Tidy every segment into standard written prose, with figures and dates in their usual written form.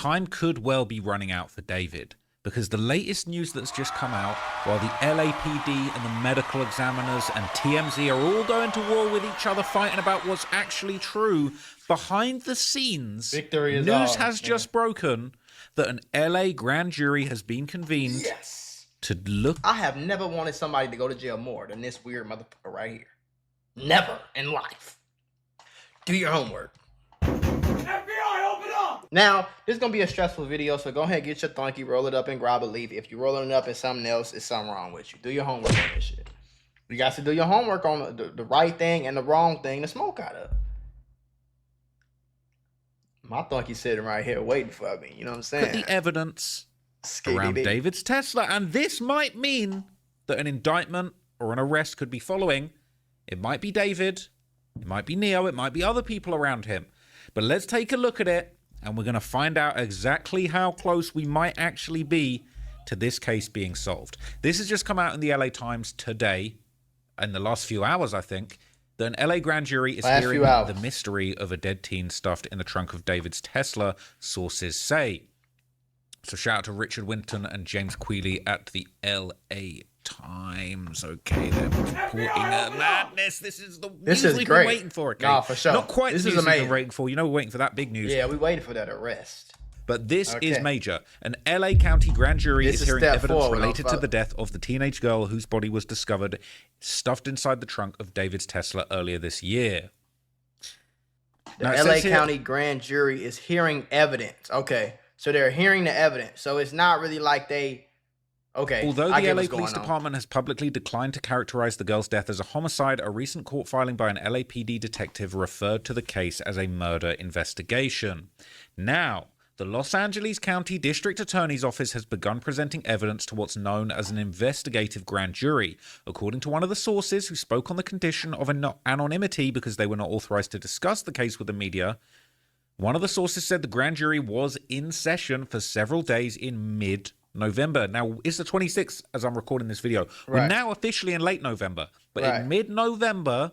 time could well be running out for David, because the latest news that's just come out, while the LAPD and the medical examiners and TMZ are all going to war with each other, fighting about what's actually true, behind the scenes, news has just broken that an LA grand jury has been convened to look. I have never wanted somebody to go to jail more than this weird motherfucker right here. Never in life. Do your homework. FBI, open up! Now, this is going to be a stressful video, so go ahead, get your thunky, roll it up, and grab a leaf. If you're rolling it up in something else, it's something wrong with you. Do your homework on this shit. You got to do your homework on the right thing and the wrong thing to smoke out of. My thunky sitting right here waiting for me, you know what I'm saying? Put the evidence around David's Tesla, and this might mean that an indictment or an arrest could be following. It might be David, it might be Neo, it might be other people around him. But let's take a look at it, and we're going to find out exactly how close we might actually be to this case being solved. This has just come out in the LA Times today, in the last few hours, I think, that an LA grand jury is hearing the mystery of a dead teen stuffed in the trunk of David's Tesla, sources say. So shout out to Richard Winton and James Quealy at the LA Times. Okay, they're reporting madness. This is the news we've been waiting for. Okay? No, for sure. Not quite the news we've been waiting for. You know, we're waiting for that big news. Yeah, we're waiting for that arrest. But this is major. An LA County grand jury is hearing evidence related to the death of the teenage girl whose body was discovered stuffed inside the trunk of David's Tesla earlier this year. The LA County grand jury is hearing evidence. Okay, so they're hearing the evidence. So it's not really like they... Okay. Although the LA Police Department has publicly declined to characterize the girl's death as a homicide, a recent court filing by an LAPD detective referred to the case as a murder investigation. Now, the Los Angeles County District Attorney's Office has begun presenting evidence to what's known as an investigative grand jury. According to one of the sources who spoke on the condition of anonymity because they were not authorized to discuss the case with the media, one of the sources said the grand jury was in session for several days in mid-November. Now, it's the 26th as I'm recording this video. We're now officially in late November, but in mid-November,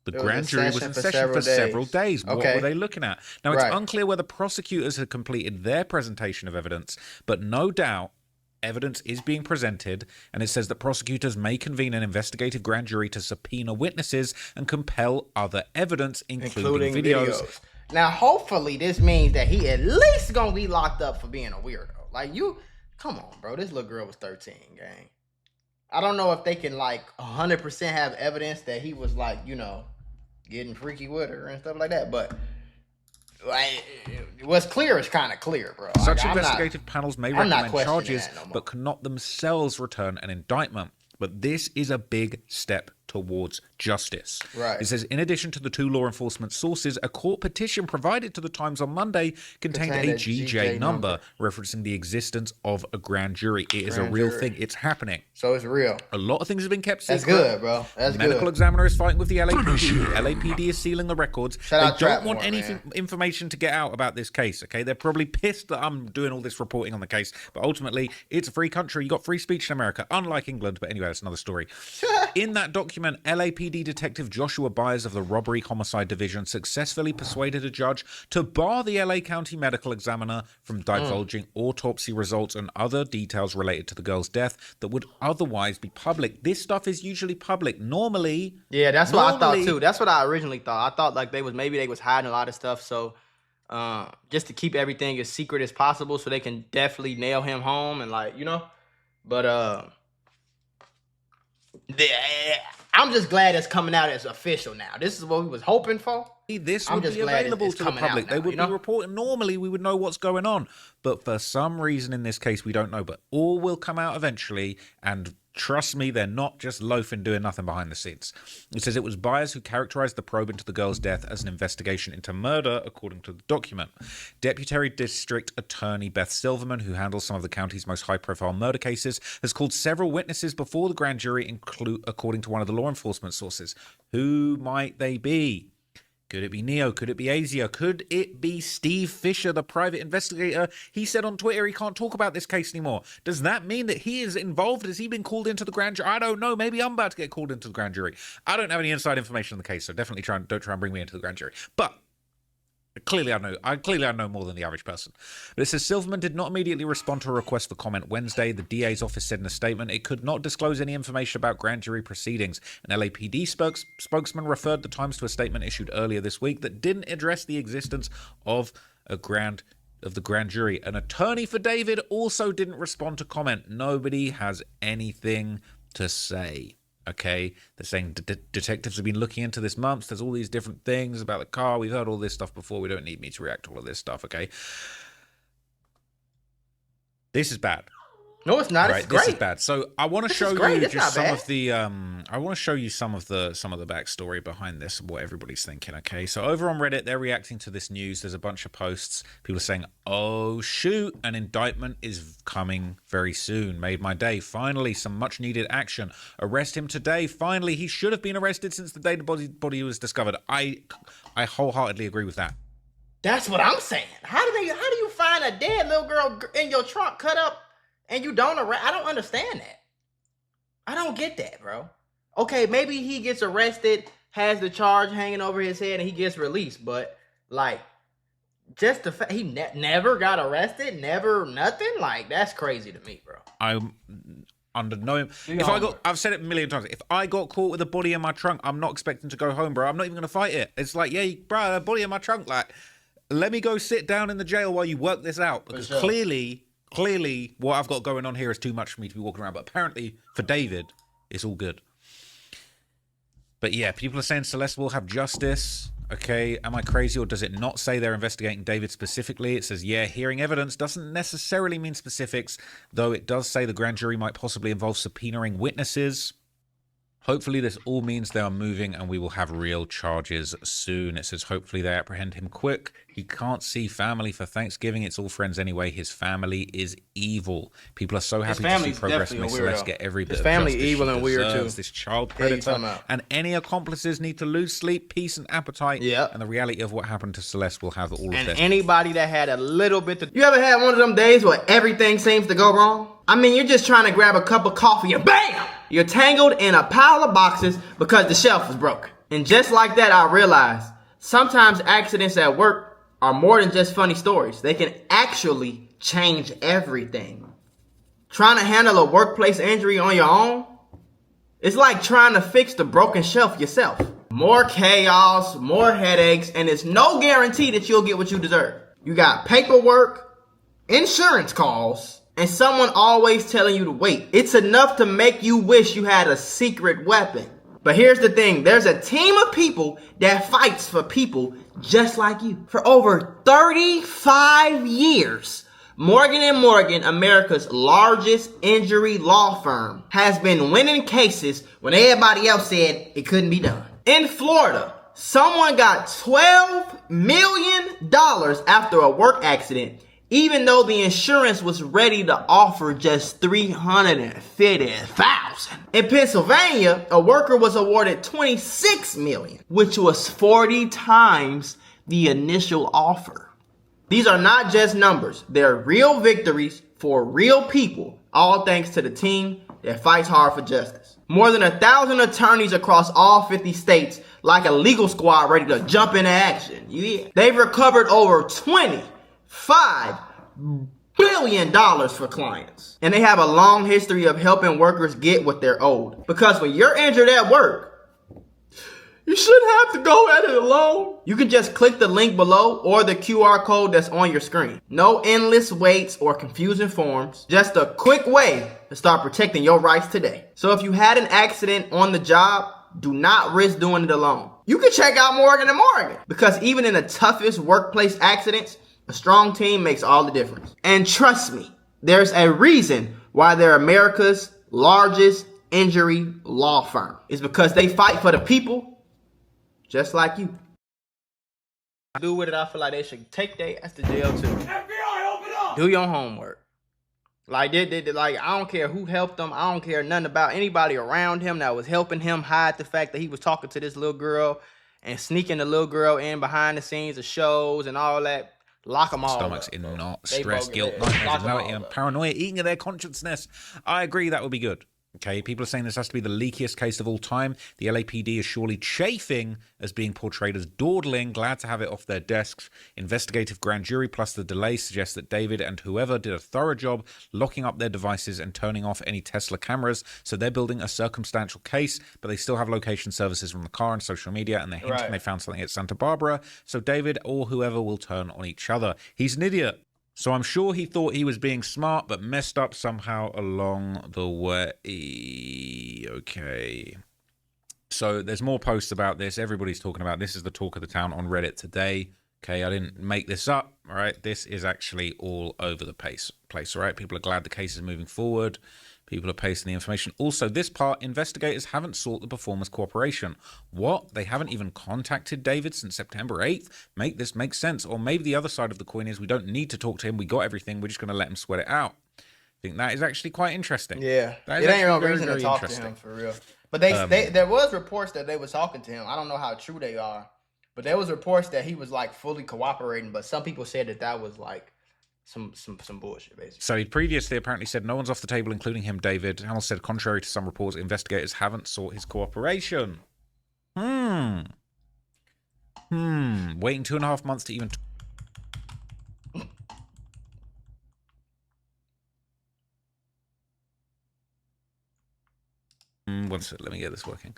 the grand jury was in session for several days. What were they looking at? Now, it's unclear whether prosecutors had completed their presentation of evidence, but no doubt evidence is being presented, and it says that prosecutors may convene an investigative grand jury to subpoena witnesses and compel other evidence, including videos. Now, hopefully, this means that he at least gonna be locked up for being a weirdo. Like, come on, bro. This little girl was 13, gang. I don't know if they can, like, 100% have evidence that he was, like, you know, getting freaky with her and stuff like that, but like, what's clear is kind of clear, bro. Such investigative panels may recommend charges, but cannot themselves return an indictment. But this is a big step towards justice. It says, in addition to the two law enforcement sources, a court petition provided to the Times on Monday contained a GJ number referencing the existence of a grand jury. It is a real thing. It's happening. So it's real. A lot of things have been kept secret. That's good, bro. That's good. Medical examiner is fighting with the LAPD. LAPD is sealing the records. They don't want any information to get out about this case, okay? They're probably pissed that I'm doing all this reporting on the case, but ultimately, it's a free country. You got free speech in America, unlike England. But anyway, that's another story. In that document, LAPD Detective Joshua Byers of the Robbery Homicide Division successfully persuaded a judge to bar the LA County medical examiner from divulging autopsy results and other details related to the girl's death that would otherwise be public. This stuff is usually public. Normally... Yeah, that's what I thought too. That's what I originally thought. I thought like maybe they was hiding a lot of stuff, so just to keep everything as secret as possible so they can definitely nail him home and like, you know. But I'm just glad it's coming out as official now. This is what we was hoping for. This would be available to the public. They would be reporting. Normally, we would know what's going on. But for some reason in this case, we don't know. But all will come out eventually. And trust me, they're not just loafing, doing nothing behind the scenes. It says it was Byers who characterized the probe into the girl's death as an investigation into murder, according to the document. Deputy District Attorney Beth Silverman, who handles some of the county's most high-profile murder cases, has called several witnesses before the grand jury, according to one of the law enforcement sources. Who might they be? Could it be Neo? Could it be Asia? Could it be Steve Fisher, the private investigator? He said on Twitter he can't talk about this case anymore. Does that mean that he is involved? Has he been called into the grand jury? I don't know. Maybe I'm about to get called into the grand jury. I don't have any inside information on the case, so definitely don't try and bring me into the grand jury. But Clearly, I know more than the average person. But it says Silverman did not immediately respond to a request for comment Wednesday. The DA's office said in a statement it could not disclose any information about grand jury proceedings. An LAPD spokesman referred the Times to a statement issued earlier this week that didn't address the existence of the grand jury. An attorney for David also didn't respond to comment. Nobody has anything to say. Okay, they're saying detectives have been looking into this months. There's all these different things about the car. We've heard all this stuff before. We don't need me to react to all of this stuff. Okay, this is bad. No, it's not. Right, it's great. This is bad. So I want to show you just some of the I want to show you some of the backstory behind this, what everybody's thinking. Okay, so over on Reddit, they're reacting to this news. There's a bunch of posts. People are saying, "Oh shoot, an indictment is coming very soon. Made my day. Finally, some much needed action. Arrest him today. Finally, he should have been arrested since the day the body was discovered." I wholeheartedly agree with that. That's what I'm saying. How do you find a dead little girl in your trunk cut up? And you don't arrest? I don't understand that. I don't get that, bro. Okay, maybe he gets arrested, has the charge hanging over his head, and he gets released. But, like, just the fact he never got arrested, never nothing, like, that's crazy to me, bro. I'm under no... I've said it a million times. If I got caught with a body in my trunk, I'm not expecting to go home, bro. I'm not even going to fight it. It's like, yeah, bro, a body in my trunk, like, let me go sit down in the jail while you work this out. Because clearly, what I've got going on here is too much for me to be walking around. But apparently, for David, it's all good. But yeah, people are saying Celeste will have justice. Okay, am I crazy, or does it not say they're investigating David specifically? It says, yeah, hearing evidence doesn't necessarily mean specifics, though it does say the grand jury might possibly involve subpoenaing witnesses. Hopefully this all means they are moving and we will have real charges soon. It says hopefully they apprehend him quick. He can't see family for Thanksgiving. It's all friends anyway. His family is evil. People are so happy to see progress. May Celeste get every bit of justice. His family evil and weird too. This child predator and any accomplices need to lose sleep, peace, and appetite. Yeah. And the reality of what happened to Celeste will have all of this. And anybody that had a little bit to... You ever had one of them days where everything seems to go wrong? I mean, you're just trying to grab a cup of coffee and BAM! You're tangled in a pile of boxes because the shelf is broken. And just like that, I realized sometimes accidents at work are more than just funny stories. They can actually change everything. Trying to handle a workplace injury on your own, it's like trying to fix the broken shelf yourself. More chaos, more headaches, and it's no guarantee that you'll get what you deserve. You got paperwork, insurance calls, and someone always telling you to wait. It's enough to make you wish you had a secret weapon. But here's the thing. There's a team of people that fights for people just like you. For over 35 years, Morgan & Morgan, America's largest injury law firm, has been winning cases when everybody else said it couldn't be done. In Florida, someone got $12 million after a work accident, even though the insurance was ready to offer just $350,000. In Pennsylvania, a worker was awarded $26 million, which was 40 times the initial offer. These are not just numbers. They're real victories for real people, all thanks to the team that fights hard for justice. More than 1,000 attorneys across all 50 states, like a legal squad ready to jump into action. Yeah. They've recovered over $25 billion for clients. And they have a long history of helping workers get what they're owed. Because when you're injured at work, you shouldn't have to go at it alone. You can just click the link below or the QR code that's on your screen. No endless waits or confusing forms. Just a quick way to start protecting your rights today. So if you had an accident on the job, do not risk doing it alone. You can check out Morgan & Morgan, because even in the toughest workplace accidents, a strong team makes all the difference. And trust me, there's a reason why they're America's largest injury law firm. It's because they fight for the people just like you. Do with it, I feel like they should take their ass to jail too. FBI, open up! Do your homework. Like, like, I don't care who helped them. I don't care nothing about anybody around him that was helping him hide the fact that he was talking to this little girl and sneaking the little girl in behind the scenes of shows and all that. Lock them all Stomachs up, in knot, stress, guilt, nightmares, anxiety, and paranoia eating at their consciousness. I agree, that would be good. Okay, people are saying this has to be the leakiest case of all time. The LAPD is surely chafing as being portrayed as dawdling, glad to have it off their desks. Investigative grand jury plus the delay suggests that David and whoever did a thorough job locking up their devices and turning off any Tesla cameras. So they're building a circumstantial case, but they still have location services from the car and social media, and they're hinting they found something at Santa Barbara. So David or whoever will turn on each other. He's an idiot. So I'm sure he thought he was being smart, but messed up somehow along the way. Okay. So there's more posts about this. Everybody's talking about this. Is the talk of the town on Reddit today. Okay, I didn't make this up. All right, this is actually all over the place. All right, people are glad the case is moving forward. People are pasting the information. Also, this part, investigators haven't sought the performer's cooperation. What? They haven't even contacted David since September 8th? Make this make sense. Or maybe the other side of the coin is we don't need to talk to him. We got everything. We're just going to let him sweat it out. I think that is actually quite interesting. Yeah. It ain't no reason to talk to him, for real. But there was reports that they were talking to him. I don't know how true they are. But there was reports that he was like fully cooperating. But some people said that was like some bullshit, basically. So he previously apparently said no one's off the table, including him, David. Hamill said, contrary to some reports, investigators haven't sought his cooperation. Waiting 2.5 months to even... One second, let me get this working.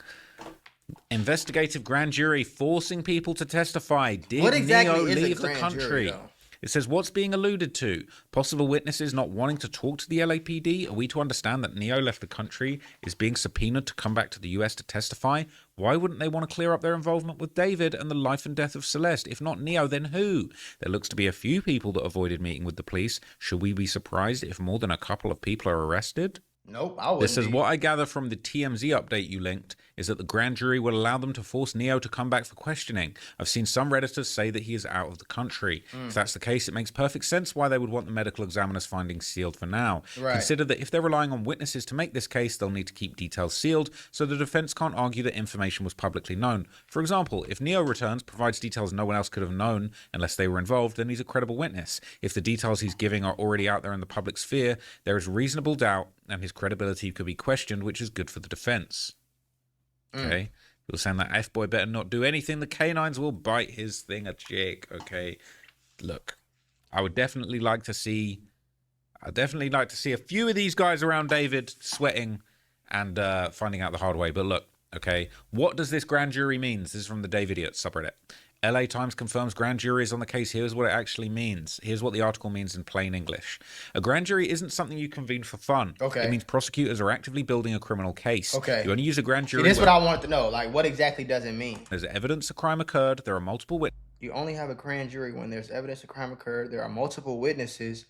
Investigative grand jury forcing people to testify. Did Neo leave the country? It says, what's being alluded to? Possible witnesses not wanting to talk to the LAPD? Are we to understand that Neo left the country, is being subpoenaed to come back to the US to testify? Why wouldn't they want to clear up their involvement with David and the life and death of Celeste? If not Neo, then who? There looks to be a few people that avoided meeting with the police. Should we be surprised if more than a couple of people are arrested? Nope, I wouldn't. This is what I gather from the TMZ update you linked, is that the grand jury will allow them to force Neo to come back for questioning. I've seen some Redditors say that he is out of the country. If that's the case, it makes perfect sense why they would want the medical examiner's findings sealed for now. Consider that if they're relying on witnesses to make this case, they'll need to keep details sealed, so the defense can't argue that information was publicly known. For example, if Neo returns, provides details no one else could have known unless they were involved, then he's a credible witness. If the details he's giving are already out there in the public sphere, there is reasonable doubt and his credibility could be questioned, which is good for the defense. Okay? People saying that F-boy better not do anything. The canines will bite his thing a chick. Okay? Look, I would definitely like to see... I'd definitely like to see a few of these guys around David sweating and finding out the hard way. But look, okay, what does this grand jury mean? This is from the D4vd subreddit. LA Times confirms grand jury is on the case. Here's what it actually means. Here's what the article means in plain English. A grand jury isn't something you convene for fun. Okay. It means prosecutors are actively building a criminal case. Okay. You only use a grand jury. See, this is what I wanted to know. Like, what exactly does it mean? There's evidence a crime occurred. There are multiple witnesses. You only have a grand jury when there's evidence a crime occurred. There are multiple witnesses.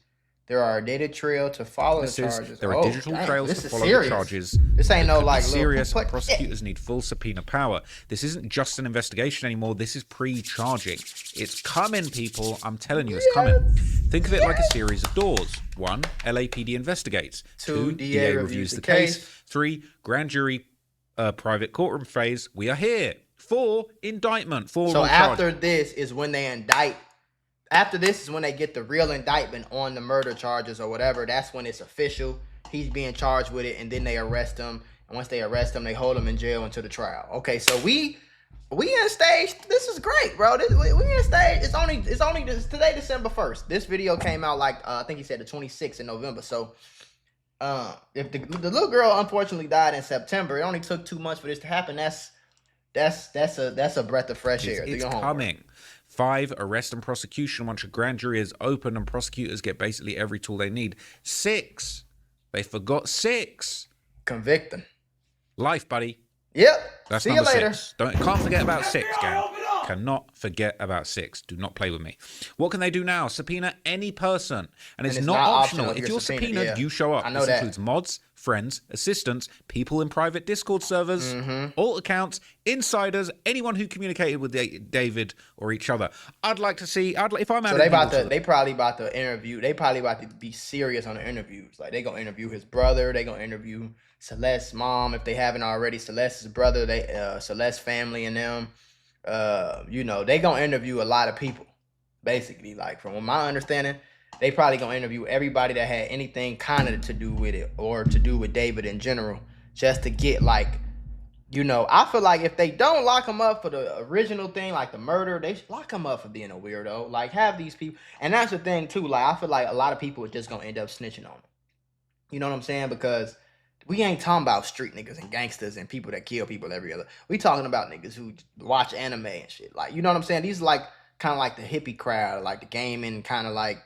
There are a data trail to follow the charges. There are digital trails to follow the charges. This ain't no like serious. Prosecutors need full subpoena power. This isn't just an investigation anymore. This is pre-charging. It's coming, people. I'm telling you, it's coming. Think of it like a series of doors. 1, LAPD investigates. 2, DA reviews the case. 3, grand jury, private courtroom phase. We are here. 4, indictment. 4. So after this is when they indict. After this is when they get the real indictment on the murder charges or whatever. That's when it's official. He's being charged with it, and then they arrest him. And once they arrest him, they hold him in jail until the trial. Okay, so we in stage. This is great, bro. We in stage. It's only today, December 1st. This video came out like I think he said the 26th in November. So if the little girl unfortunately died in September, it only took 2 months for this to happen. That's a breath of fresh air. It's coming. 5, arrest and prosecution once a grand jury is open and prosecutors get basically every tool they need. 6, they forgot 6. Convict them. Life, buddy. Yep. That's See number you later. 6. Can't forget about 6, gang. Cannot forget about 6. Do not play with me. What can they do now? Subpoena any person. And it's not optional. If you're subpoenaed, you show up. This includes mods, friends, assistants, people in private Discord servers, alt accounts, insiders, anyone who communicated with David or each other. I'd like to see. If I'm so they probably about to interview. They probably about to be serious on the interviews. Like they gonna interview his brother. They gonna interview Celeste's mom if they haven't already. Celeste's brother. Celeste's family and them. They gonna interview a lot of people. Basically, like from my understanding. They probably gonna interview everybody that had anything kind of to do with it or to do with David in general. just to get like, you know, I feel like if they don't lock him up for the original thing, like the murder, they should lock him up for being a weirdo. Like, have these people, and that's the thing too. Like, I feel like a lot of people are just gonna end up snitching on him. You know what I'm saying? Because we ain't talking about street niggas and gangsters and people that kill people every other. We talking about niggas who watch anime and shit. Like, you know what I'm saying? These are like kind of like the hippie crowd, like the gaming kind of like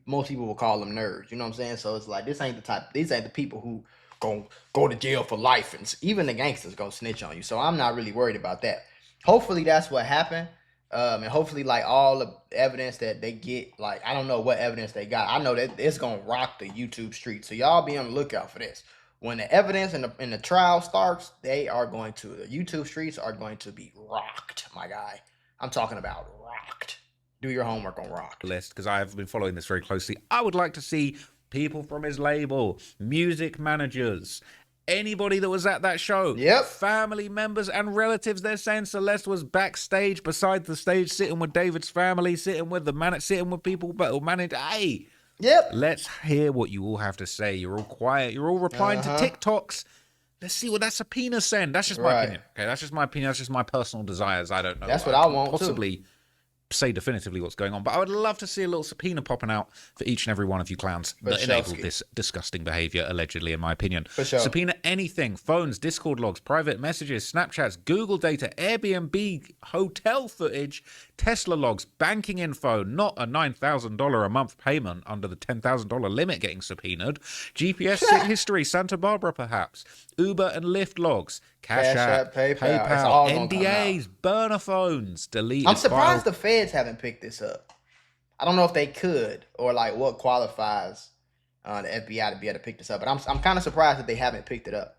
most people will call them nerds. You know what I'm saying? So it's like these ain't the people who gonna go to jail for life, and even the gangsters gonna snitch on you. So I'm not really worried about that. Hopefully that's what happened. And hopefully, like, all the evidence that they get, like, I don't know what evidence they got. I know that it's gonna rock the YouTube street. So y'all be on the lookout for this. When the evidence and the trial starts, the YouTube streets are going to be rocked, my guy. I'm talking about rocked. Do your homework on rocked. List, because I have been following this very closely. I would like to see people from his label, music managers, anybody that was at that show, family members and relatives. They're saying Celeste was backstage beside the stage, sitting with David's family, sitting with people but managed. Hey, let's hear what you all have to say. You're all quiet. You're all replying to TikToks. Let's see what that subpoena send. That's just my opinion. Okay, that's just my opinion. That's just my personal desires. I don't know. That's what I want possibly say definitively what's going on, but I would love to see a little subpoena popping out for each and every one of you clowns that enabled this disgusting behavior, allegedly, in my opinion. Subpoena anything: phones, Discord logs, private messages, Snapchats, Google data, Airbnb hotel footage, Tesla logs, banking info, not a $9,000 a month payment under the $10,000 limit getting subpoenaed, GPS history, Santa Barbara perhaps, Uber and Lyft logs, Cash App, PayPal, NDAs, burner phones, deleted I'm surprised the feds haven't picked this up. I don't know if they could, or like what qualifies the FBI to be able to pick this up, but I'm kind of surprised that they haven't picked it up.